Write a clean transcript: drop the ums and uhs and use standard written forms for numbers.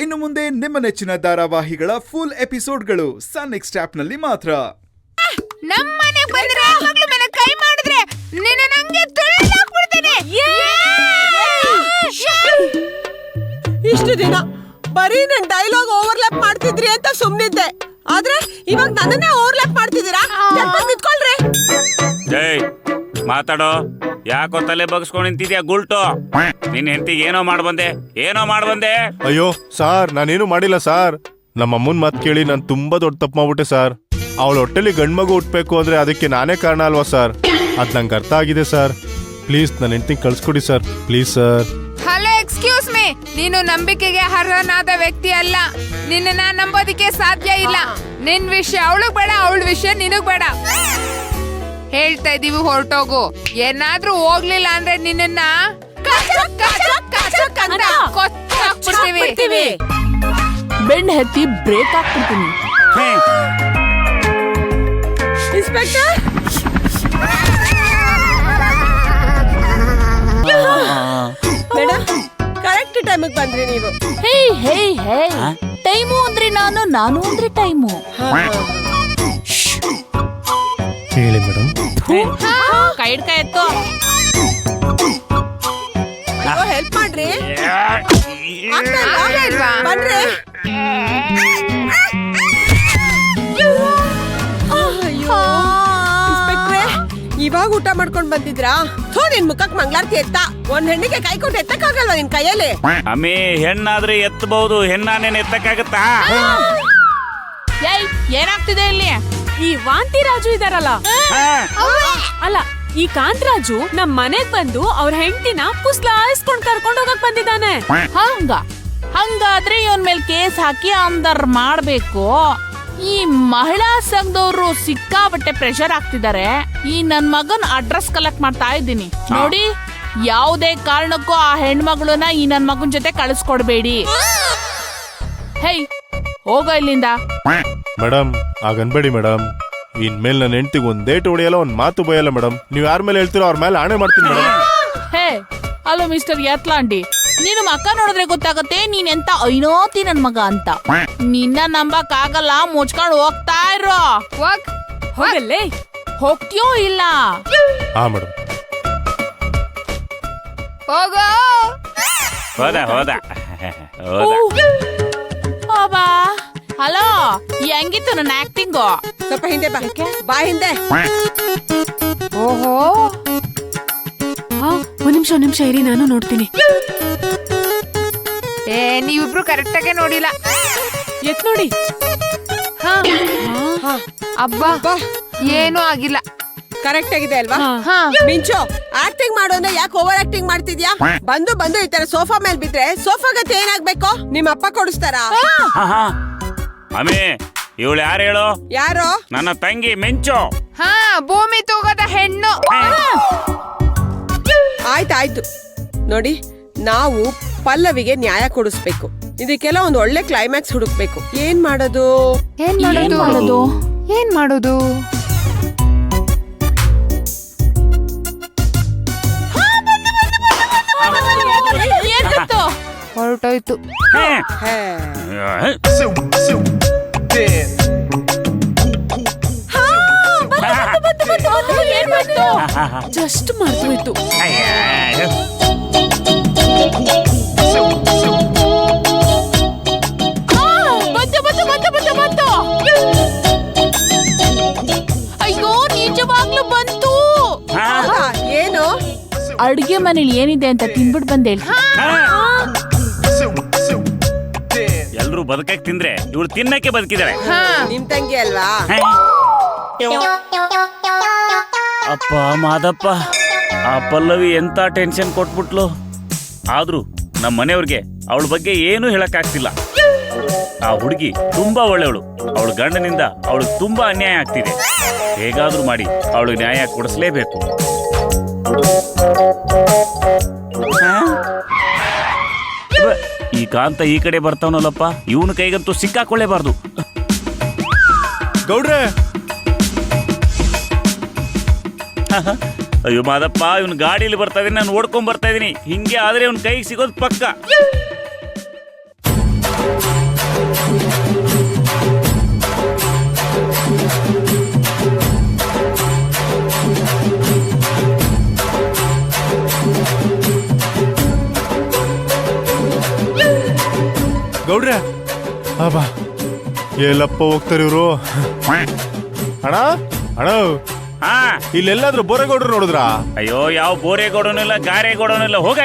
ಇನ್ನು ಮುಂದೆ ನಿಮ್ಮ ನೆಚ್ಚಿನ ಧಾರಾವಾಹಿಗಳ ಫುಲ್ ಎಪಿಸೋಡ್ಗಳು ಸನ್ ನೆಕ್ಸ್ಟ್ ಆಪ್ನಲ್ಲಿ ಮಾತ್ರ. ನಮ್ಮನೆ ಬಂದ್ರೆ ಮಗಳು ಮೇಲೆ ಕೈ ಮಾಡಿದ್ರೆ ನಿನ್ನ ನಂಗೆ ತುಳಿದಾಕ್ಬಿಡ್ತೇನೆ. ಇಷ್ಟು ದಿನ ಬರೀ ನನ್ ಡೈಲಾಗ್ ಓವರ್ಲ್ಯಾಪ್ ಮಾಡ್ತಿದ್ರಿ ಅಂತ ಸುಮ್ನಿದ್ದೆ, ಆದ್ರೆ ಇವಾಗ ನನ್ನನ್ನೇ ಓವರ್ಲ್ಯಾಪ್ ಮಾಡ್ತಿದ್ದೀರಾ? ನಿಂತ್ಕೊಳ್ರಿ. ಜೈ ಮಾತಾಡೋ, ಯಾಕೋ ತಲೆ ಬಗ್ಸ್ಕೊಂಡ್ ನಿಂತಿದ್ಯಾ ಗುಲ್ಟು? ನಿನ್ ಹೆಂಡತಿಗೆ ಏನೋ ಮಾಡ್ಬಂದೆ. ಅಯ್ಯೋ ಸಾರ್, ನಾನೇನು ಮಾಡಿಲ್ಲ ಸಾರ್. ನಮ್ಮ ಅಮ್ಮನ್ ಮಾತು ಕೇಳಿ ನಾನು ತುಂಬಾ ದೊಡ್ಡ ತಪ್ಪು ಮಾಡ್ಬಿಟ್ಟೆ ಸಾರ್. ಅವಳ ಹೊಟ್ಟೆಲಿ ಗಂಡ್ಮಗು ಹುಟ್ಬೇಕು ಅಂದ್ರೆ ಅದಕ್ಕೆ ನಾನೇ ಕಾರಣ ಅಲ್ವಾ ಸರ್? ಅದ್ ನಂಗೆ ಅರ್ಥ ಆಗಿದೆ ಸರ್. ಪ್ಲೀಸ್ ನನ್ನ ಹೆಂಡತಿಗೆ ಕಳ್ಸ್ಕೊಡಿ sir, please sir. Hello, excuse me. ನೀನು ನಂಬಿಕೆಗೆ ಅರ್ಹನಾದ ವ್ಯಕ್ತಿ ಅಲ್ಲ. ನಿನ್ನ ನಂಬೋದಿಕ್ಕೆ ಸಾಧ್ಯ ಇಲ್ಲ. ನಿನ್ ವಿಷಯ ಅವಳಿಗೆ ಬೇಡ, ಅವಳ ವಿಷಯ ನಿನಗ್ ಬೇಡ. ಹೇಳ್ತಾ ಇದೀವಿ, ಹೊರಟೋಗು. ಏನಾದ್ರೂ ಹೋಗ್ಲಿಲ್ಲ ಅಂದ್ರೆ ನಿನ್ನ ಕೊಚ್ಚಾಕ್ಬಿಡ್ತೀವಿ. ಬೆಂಡ್ ಹತ್ತಿ ಬ್ರೇಕ್ ಹಾಕ್ಬಿಡ್ತೀನಿ. ಇನ್ಸ್ಪೆಕ್ಟರ್, ಮೇಡಮ್ ಕರೆಕ್ಟ್ ಟೈಮಿಗೆ ಬಂದ್ರಿ ನೀವು. ಹೇ ಹೇ ಹೇ, ಟೈಮು ಅಂದ್ರೆ ನಾನು ಅಂದ್ರೆ ಟೈಮು. ಹೇಳಿ ಮೇಡಮ್. ಕೈ ಎತ್ತು. ಹೆಲ್ಪ್ ಮಾಡ್ರಿ. ಬನ್ರಿ. ಇವಾಗ ಊಟ ಮಾಡ್ಕೊಂಡ್ ಬಂದಿದ್ರಾ? ನಿನ್ ಮುಖಕ್ ಮಂಗ್ಲಾರ್ತಿ ಎತ್ತ. ಒಂದ್ ಹೆಣ್ಣಿಗೆ ಕೈ ಕೊಟ್ಟು ಎತ್ತಕ್ಕಾಗಲ್ವಾ ನಿನ್ ಕೈಯಲ್ಲಿ? ಅಮ್ಮಿ, ಹೆಣ್ಣಾದ್ರೆ ಎತ್ತಬಹುದು, ಹೆಣ್ಣಾನೇನ್ ಎತ್ತಕ್ಕಾಗತ್ತಾ? ಏನಾಗ್ತಿದೆ ಇಲ್ಲಿ? ಈ ವಾಂತಿ ರಾಜು ಇದಾರಲ್ಲ, ಅಲ್ಲ ಈ ಕಾಂತರಾಜು ನಮ್ ಮನೆಗ್ ಬಂದು ಅವ್ರ ಹೆಂಡತಿನ ಪುಸ್ಲಾಯಿಸ್ಕೊಂಡ್ ಕರ್ಕೊಂಡ್ ಹೋಗಕ್ ಬಂದಿದ್ದಾನೆ. ಹಂಗಾದ್ರೆ ಇವನ್ ಮೇಲೆ ಕೇಸ್ ಹಾಕಿ ಆಮದಾರ್ ಮಾಡ್ಬೇಕು. ಈ ಮಹಿಳಾ ಸಂಘದವ್ರು ಸಿಕ್ಕಾಬಟ್ಟೆ ಪ್ರೆಷರ್ ಆಗ್ತಿದ್ದಾರೆ. ಈ ನನ್ ಮಗನ್ ಅಡ್ರೆಸ್ ಕಲೆಕ್ಟ್ ಮಾಡ್ತಾ ಇದ್ದೀನಿ ನೋಡಿ. ಯಾವುದೇ ಕಾರಣಕ್ಕೂ ಆ ಹೆಣ್ಮಗಳನ್ನ ಈ ನನ್ ಮಗನ್ ಜೊತೆ ಕಳಿಸ್ಕೊಡ್ಬೇಡಿ. ಹೇ, ಹೋಗೋ ಇಲ್ಲಿಂದ. ಮೇಡಮ್ ಆಗನ್ಬೇಡಿ ಮೇಡಮ್. ಇನ್ಮೇಲೆ ನನ್ನ ಹೆಂಡತಿಗೆ ಒಂದ್ ಡೇಟ್ ಹೊಡೆಯಲ್ಲ, ಒಂದ್ ಮಾತು ಬಯಲ್ಲ ಮೇಡಮ್. ನೀವ್ ಯಾರ ಮೇಲೆ ಹೇಳ್ತೀರೋ ಅವ್ರ ಮೇಲೆ ಆಣೆ ಮಾಡ್ತೀನಿ ಮೇಡಮ್. ಹೇ, ಹಲೋ ಮಿಸ್ಟರ್ ಯತ್ಲಾಂಡಿ, ನೀನು ಮಕ್ಕ ನೋಡಿದ್ರೆ ಗೊತ್ತಾಗತ್ತೆ ನೀನ್ ಎಂತ ಐನೋತಿ ನನ್ ಮಗ ಅಂತ. ನಿನ್ನ ನಂಬಕ್ ಆಗಲ್ಲ, ಮುಚ್ಕೊಂಡು ಹೋಗ್ತಾ ಇರೋ. ಹೋಗಲ್ಲೇ, ಹೋಗ್ತೀಯೋ ಇಲ್ಲ? ಹಾ ಮೇಡಮ್. ಹೋಗೋ. ಹೋದ ಬಾ. ಹಲೋ, ಹೆಂಗಿತ್ತು ನನ್ನ ಆಕ್ಟಿಂಗು? ಸ್ವಲ್ಪ ಹಿಂದೆ ಬಾ ಹಿಂದೆ. ಓಹೋ, ಒಂದ್ ನಿಮಿಷ ಇರಿ, ನಾನು ನೋಡ್ತೀನಿ. ನೀವಿಬ್ರು ಕರೆಕ್ಟ್ ಆಗಿ ನೋಡಿಲ್ಲ. ಎತ್ ನೋಡಿ. ಅಬ್ಬಾ, ಏನೂ ಆಗಿಲ್ಲ. ಕರೆಕ್ಟ್ ಆಗಿದೆ ಅಲ್ವಾ? ಮಿಂಚು, ಆಕ್ಟಿಂಗ್ ಮಾಡು ಅಂದ್ರೆ ಯಾಕೆ ಓವರ್ ಆಕ್ಟಿಂಗ್ ಮಾಡ್ತಿದ್ಯಾ? ಬಂದು ಈ ತರ ಸೋಫಾ ಮೇಲೆ ಬಿದ್ರೆ ಸೋಫಾ ಗತಿ ಏನಾಗ್ಬೇಕು? ನಿಮ್ಮ ಅಪ್ಪ ಕೊಡಿಸ್ತಾರ? ಅಮ್ಮಿ, ಇವಳು ಯಾರು ಹೇಳು? ಯಾರು? ನನ್ನ ತಂಗಿ ಮಿಂಚು. ಭೂಮಿ ತೂಗದ ಹೆಣ್ಣು. ಆಯ್ತು ನೋಡಿ, ನಾವು ಪಲ್ಲವಿಗೆ ನ್ಯಾಯ ಕೊಡಿಸ್ಬೇಕು. ಇದಕ್ಕೆಲ್ಲ ಒಂದು ಒಳ್ಳೆ ಕ್ಲೈಮ್ಯಾಕ್ಸ್ ಹುಡುಕ್ಬೇಕು. ಏನ್ ಮಾಡೋದು? ಹೊರಟೋಯ್ತು. ಜಸ್ಟ್ ಮರ್ತೋಯ್ತು. ಬಂತು. ಅಯ್ಯೋ, ನಿಜವಾಗ್ಲೂ ಬಂತು. ಏನು? ಅಡ್ಗೆ ಮನೇಲಿ ಏನಿದೆ ಅಂತ ತಿನ್ಬಿಟ್ ಬಂದೆ. ಎಲ್ರು ಬದುಕಕ್ಕೆ ತಿಂದ್ರೆ ಇವಳು ತಿನ್ನಕ್ಕೆ ಬದುಕಿದಾಳೆ. ನಿಮ್ ತಂಗಿ ಅಲ್ವಾ? ಅಪ್ಪ ಮಾದಪ್ಪ, ಆ ಪಲ್ಲವಿ ಎಂತ ಟೆನ್ಷನ್ ಕೊಟ್ಬಿಟ್ಲು. ಆದ್ರೂ ನಮ್ಮ ಮನೆಯವ್ರಿಗೆ ಅವಳ ಬಗ್ಗೆ ಏನು ಹೇಳಕ್ಕಾಗ್ತಿಲ್ಲ. ಆ ಹುಡುಗಿ ತುಂಬಾ ಒಳ್ಳೆಯವಳು. ಅವಳ ಗಂಡನಿಂದ ಅವಳಿಗೆ ತುಂಬಾ ಅನ್ಯಾಯ ಆಗ್ತಿದೆ. ಹೇಗಾದ್ರೂ ಮಾಡಿ ಅವಳಿಗೆ ನ್ಯಾಯ ಕೊಡಿಸ್ಲೇಬೇಕು. ಈ ಕಾಂತ ಈ ಕಡೆ ಬರ್ತಾವನಲ್ಲಪ್ಪ, ಇವನ ಕೈಗಂತೂ ಸಿಕ್ಕಾಕೊಳ್ಳೇಬಾರ್ದು. ಗೌಡ್ರೆ, ಅಯ್ಯೋ ಮಾದಪ್ಪ, ಇವನ್ ಗಾಡಿಯಲ್ಲಿ ಬರ್ತಾ ಇದೀನಿ, ನಾನು ಓಡ್ಕೊಂಡ್ ಬರ್ತಾ ಇದೀನಿ. ಹಿಂಗೆ ಆದ್ರೆ ಇವನ್ ಕೈಗೆ ಸಿಗೋದು ಪಕ್ಕ. ಗೌಡ್ರೆ ಅಬ್ಬಾ ಎಲ್ಲಪ್ಪ ಹೋಗ್ತಾರೆ ಇವ್ರು. ಅಣ್ಣ ಅಣ್ಣ ಹಾ ಇಲ್ಲೆಲ್ಲಾದ್ರೂ ಬೋರೇಗೌಡ್ರು ನೋಡಿದ್ರಾ? ಅಯ್ಯೋ ಯಾವ ಬೋರೆಗೋಡನು ಇಲ್ಲ ಗಾರೆಗೋಡನು ಇಲ್ಲ ಹೋಗ